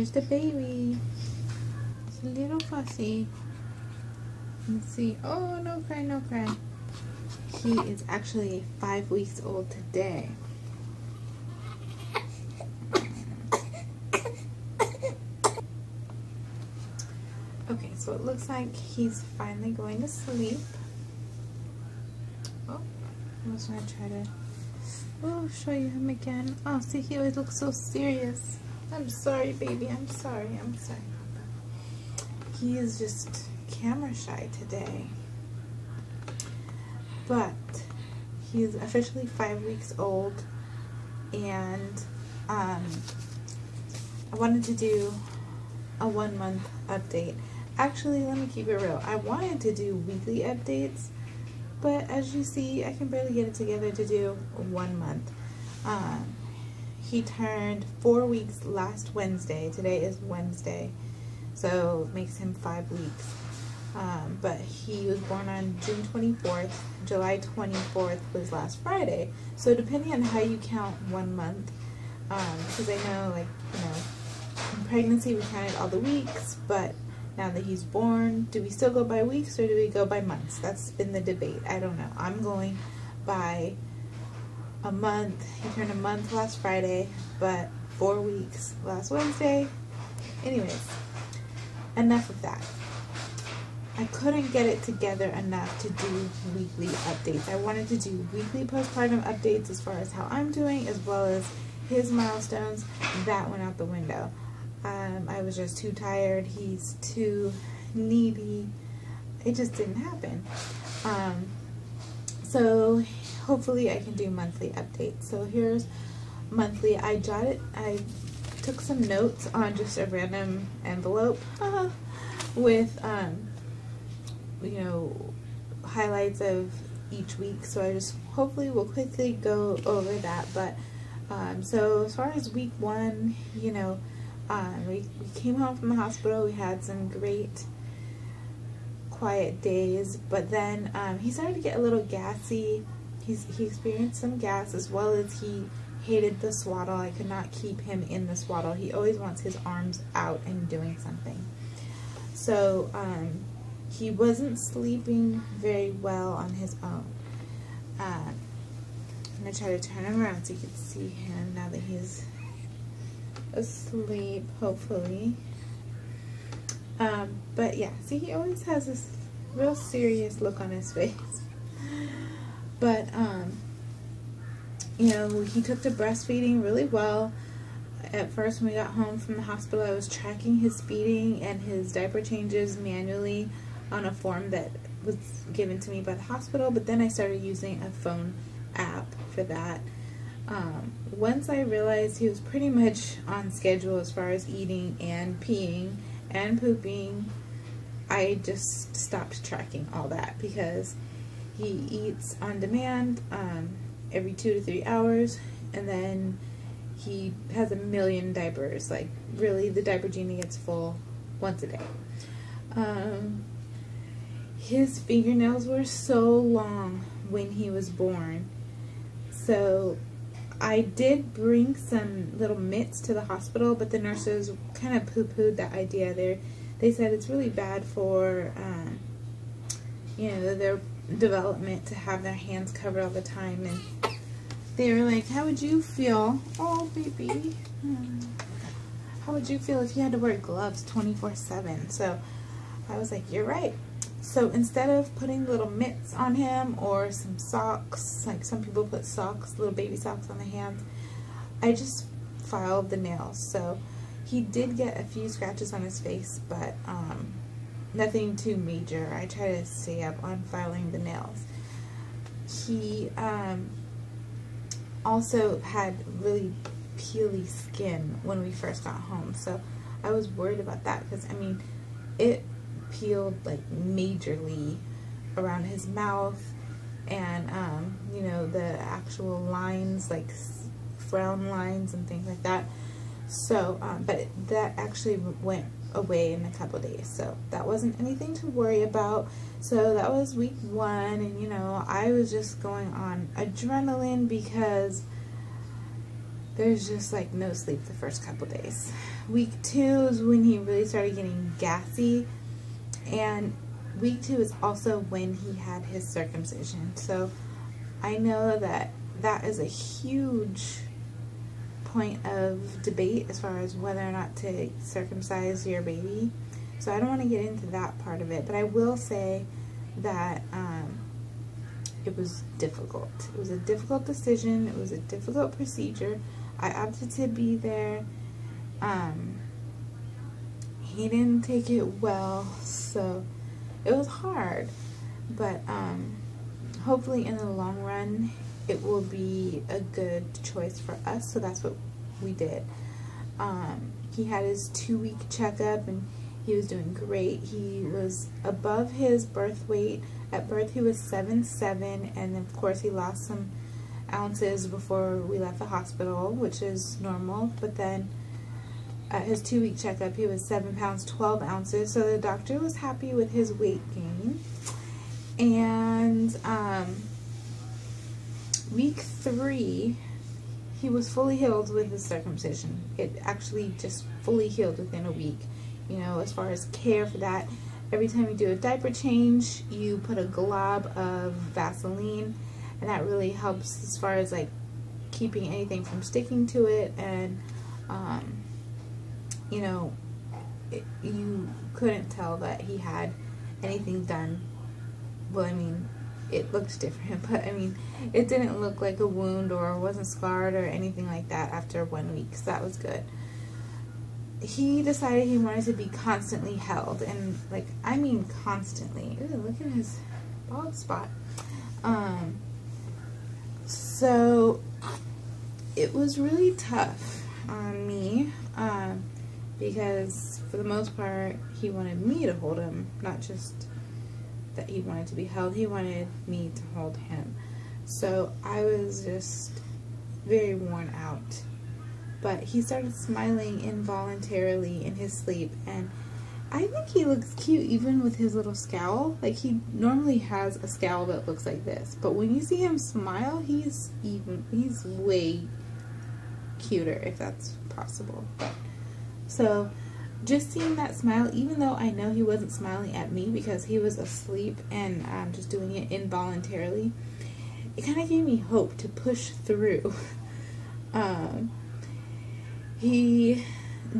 here's the baby. It's a little fussy. Let's see. Oh, no cry, no cry. He is actually 5 weeks old today. Okay, so it looks like he's finally going to sleep. Oh, I was gonna try to show you him again. Oh, see, he always looks so serious. I'm sorry, baby. I'm sorry. I'm sorry. He is just camera shy today. But he's officially 5 weeks old, and I wanted to do a 1 month update. Actually, let me keep it real. I wanted to do weekly updates, but as you see, I can barely get it together to do 1 month. He turned 4 weeks last Wednesday. Today is Wednesday, so it makes him 5 weeks. But he was born on June 24th. July 24th was last Friday. So depending on how you count 1 month, because I know, like, you know, in pregnancy we counted all the weeks, but now that he's born, do we still go by weeks or do we go by months? That's been the debate. I don't know. I'm going by a month. He turned a month last Friday, but 4 weeks last Wednesday. Anyways, enough of that. I couldn't get it together enough to do weekly updates. I wanted to do weekly postpartum updates as far as how I'm doing, as well as his milestones. That went out the window. I was just too tired. He's too needy. It just didn't happen. So hopefully I can do monthly updates. So here's monthly. I took some notes on just a random envelope with you know, highlights of each week. So I just hopefully will quickly go over that. But so as far as week 1, you know, we came home from the hospital. We had some great quiet days, but then he started to get a little gassy. He experienced some gas, as well as he hated the swaddle. I could not keep him in the swaddle. He always wants his arms out and doing something. So he wasn't sleeping very well on his own. I'm going to try to turn him around so you can see him now that he's asleep, hopefully. But yeah, see, he always has this real serious look on his face. But, you know, he took to breastfeeding really well. At first, when we got home from the hospital, I was tracking his feeding and his diaper changes manually on a form that was given to me by the hospital, but then I started using a phone app for that. Once I realized he was pretty much on schedule as far as eating and peeing and pooping, I just stopped tracking all that, because he eats on demand every 2 to 3 hours, and then he has a million diapers. Like, really, the diaper genie gets full once a day. His fingernails were so long when he was born, so I did bring some little mitts to the hospital, but the nurses kind of poo-pooed that idea. They said it's really bad for, you know, their development to have their hands covered all the time. And they were like, how would you feel? Oh, baby. How would you feel if you had to wear gloves 24/7? So I was like, you're right. So instead of putting little mitts on him or some socks, like some people put socks, little baby socks on the hands, I just filed the nails. So he did get a few scratches on his face, but nothing too major. I try to stay up on filing the nails. He also had really peely skin when we first got home, so I was worried about that, because I mean, it peeled like majorly around his mouth, and you know, the actual lines, like frown lines and things like that. So but that actually went away in a couple days, so that wasn't anything to worry about. So that was week 1, and you know, I was just going on adrenaline, because there's just like no sleep the first couple days. Week 2 is when he really started getting gassy, and week 2 is also when he had his circumcision. So I know that that is a huge point of debate as far as whether or not to circumcise your baby. So I don't want to get into that part of it, but I will say that it was difficult. It was a difficult decision. It was a difficult procedure. I opted to be there. He didn't take it well, so it was hard. But hopefully in the long run, it will be a good choice for us. So that's what we did. He had his 2-week checkup, and he was doing great. He was above his birth weight. At birth, he was 7'7", and of course, he lost some ounces before we left the hospital, which is normal. But then at his 2-week checkup, he was 7 pounds 12 ounces. So the doctor was happy with his weight gain. And week 3, he was fully healed with his circumcision. It actually just fully healed within a week. You know, as far as care for that, every time you do a diaper change, you put a glob of Vaseline, and that really helps as far as like keeping anything from sticking to it. And you know, you couldn't tell that he had anything done. Well, I mean, it looked different, but I mean, it didn't look like a wound or wasn't scarred or anything like that after 1 week, so that was good. He decided he wanted to be constantly held, and like, I mean constantly. Ooh, look at his bald spot. So it was really tough on me, because for the most part, he wanted me to hold him, not just that he wanted to be held. He wanted me to hold him. So I was just very worn out. But he started smiling involuntarily in his sleep, and I think he looks cute even with his little scowl. Like, he normally has a scowl that looks like this, but when you see him smile, he's way cuter, if that's possible. So just seeing that smile, even though I know he wasn't smiling at me because he was asleep and just doing it involuntarily, it kind of gave me hope to push through. He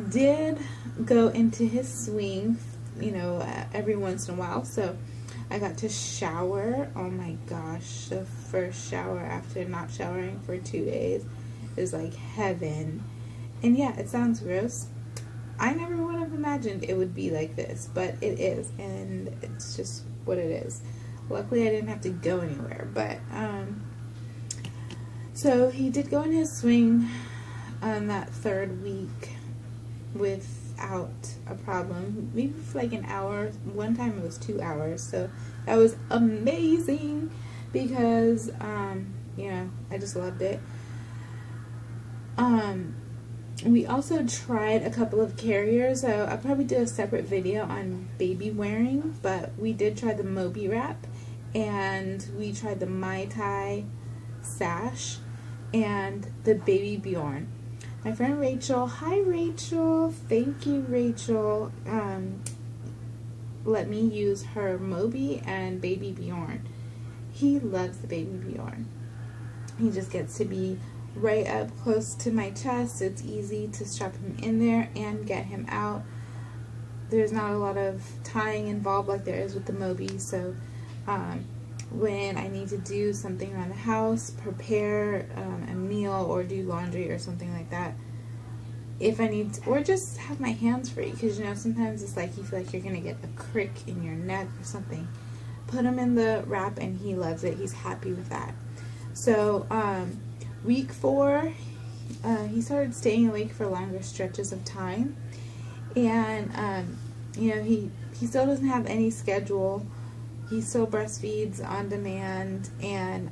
did go into his swing, you know, every once in a while, so I got to shower. Oh my gosh, the first shower after not showering for 2 days is like heaven. And yeah, it sounds gross. I never would have imagined it would be like this, but it is, and it's just what it is. Luckily, I didn't have to go anywhere, but, so he did go in his swing on that 3rd week without a problem, maybe for like an hour. One time it was 2 hours, so that was amazing because, you know, I just loved it. We also tried a couple of carriers, so I'll probably do a separate video on baby wearing, but we did try the Moby wrap, and we tried the Mai Tai sash, and the Baby Bjorn. My friend Rachel, hi Rachel, thank you Rachel, let me use her Moby and Baby Bjorn. He loves the Baby Bjorn. He just gets to be right up close to my chest. It's easy to strap him in there and get him out. There's not a lot of tying involved like there is with the Moby, so when I need to do something around the house, prepare a meal or do laundry or something like that, if I need to, or just have my hands free, because you know sometimes it's like you feel like you're gonna get a crick in your neck or something, put him in the wrap and he loves it. He's happy with that. So week 4, he started staying awake for longer stretches of time, and you know, he still doesn't have any schedule. He still breastfeeds on demand, and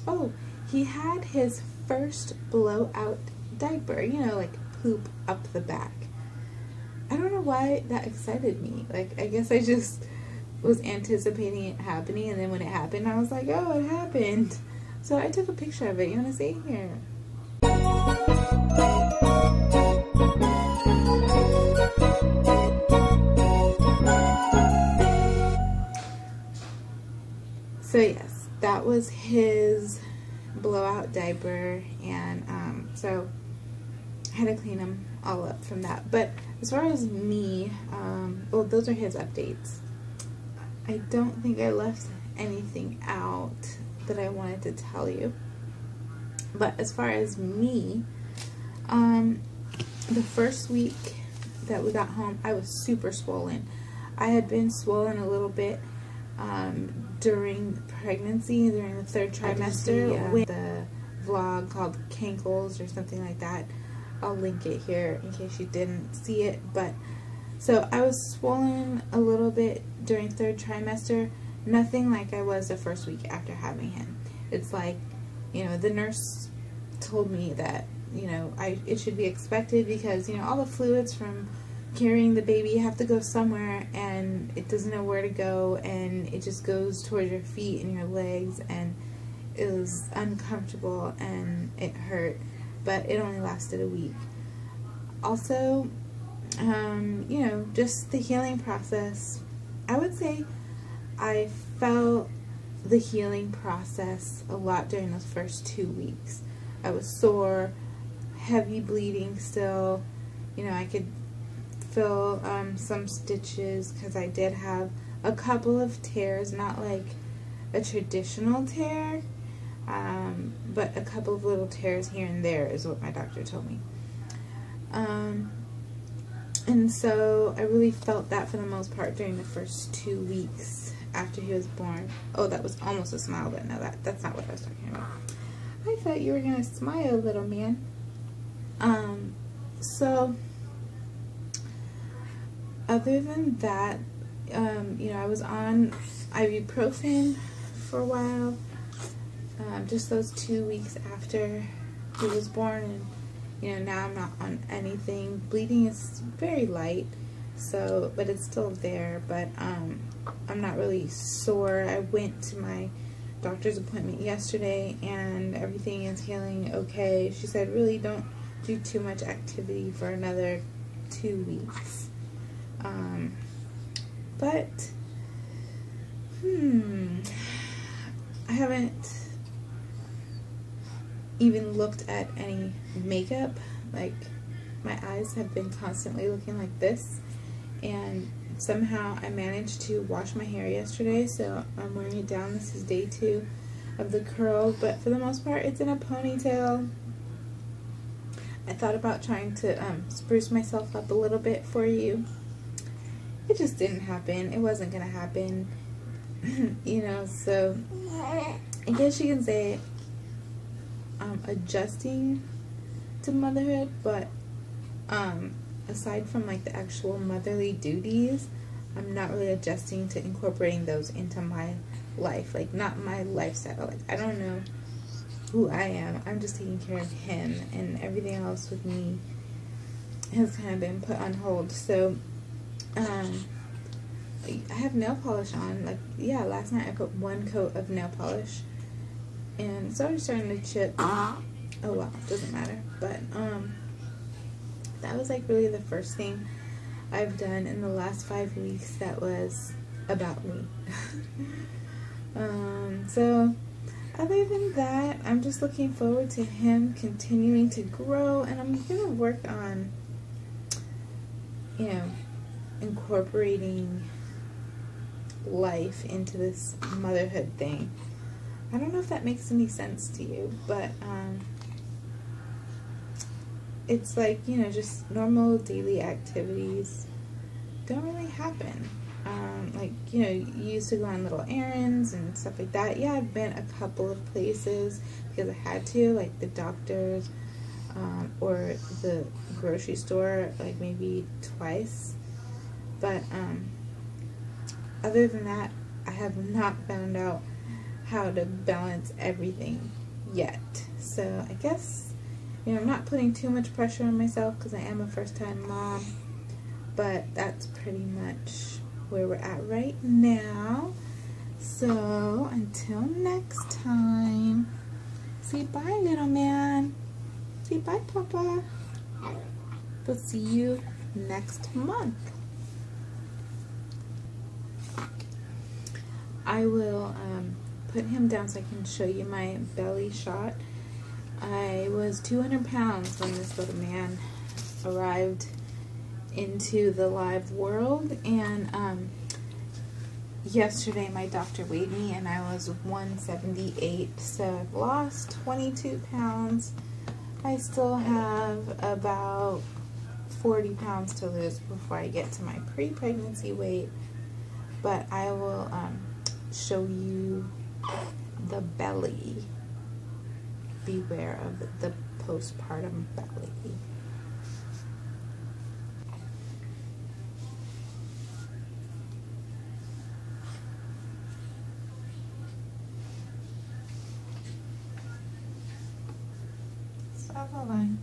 oh, he had his first blowout diaper, you know, like poop up the back. I don't know why that excited me. Like, I guess I just was anticipating it happening, and then when it happened, I was like, oh, it happened. So I took a picture of it. You want to see? Here. So yes, that was his blowout diaper, and so I had to clean him all up from that. But as far as me, well, those are his updates. I don't think I left anything out that I wanted to tell you. But as far as me, the first week that we got home, I was super swollen. I had been swollen a little bit during pregnancy, during the 3rd trimester, with the vlog called Cankles or something like that. I'll link it here in case you didn't see it. But so I was swollen a little bit during 3rd trimester, nothing like I was the first week after having him. It's like, you know, the nurse told me that, you know, it should be expected because, you know, all the fluids from carrying the baby have to go somewhere, and it doesn't know where to go, and it just goes towards your feet and your legs, and it was uncomfortable and it hurt, but it only lasted a week. Also, you know, just the healing process. I would say I felt the healing process a lot during those first 2 weeks. I was sore, heavy bleeding still. You know, I could feel some stitches because I did have a couple of tears, not like a traditional tear, but a couple of little tears here and there is what my doctor told me. And so I really felt that for the most part during the first 2 weeks after he was born. Oh, that was almost a smile, but no, that's not what I was talking about. I thought you were going to smile, little man. So other than that, you know, I was on ibuprofen for a while, just those 2 weeks after he was born, and you know, now I'm not on anything. Bleeding is very light, so, but it's still there, but I'm not really sore. I went to my doctor's appointment yesterday, and everything is healing okay. She said really don't do too much activity for another 2 weeks. But I haven't even looked at any makeup. Like, my eyes have been constantly looking like this, and somehow I managed to wash my hair yesterday, so I'm wearing it down. This is day 2 of the curls, but for the most part it's in a ponytail. I thought about trying to spruce myself up a little bit for you. It just didn't happen. It wasn't gonna happen. You know, so I guess you can say adjusting to motherhood, but aside from like the actual motherly duties, I'm not really adjusting to incorporating those into my life, like not my lifestyle. Like, I don't know who I am. I'm just taking care of him, and everything else with me has kind of been put on hold. So I have nail polish on. Like, yeah, last night I put 1 coat of nail polish, and it's already starting to chip. Oh well, doesn't matter. But that was like really the first thing I've done in the last 5 weeks that was about me. So other than that, I'm just looking forward to him continuing to grow, and I'm gonna work on, you know, incorporating life into this motherhood thing. I don't know if that makes any sense to you, but it's like, you know, just normal daily activities don't really happen. Like, you know, you used to go on little errands and stuff like that. Yeah, I've been a couple of places because I had to, like the doctor's or the grocery store, like maybe twice. But other than that, I have not found out how to balance everything yet. So I guess, you know, I'm not putting too much pressure on myself because I am a first-time mom, but that's pretty much where we're at right now. So until next time, say bye, little man. Say Say bye, Papa. We'll see you next month. I will put him down so I can show you my belly shot. I was 200 pounds when this little man arrived into the live world, and yesterday my doctor weighed me and I was 178, so I've lost 22 pounds. I still have about 40 pounds to lose before I get to my pre-pregnancy weight, but I will show you the belly. Beware of the postpartum belly. Stop the line.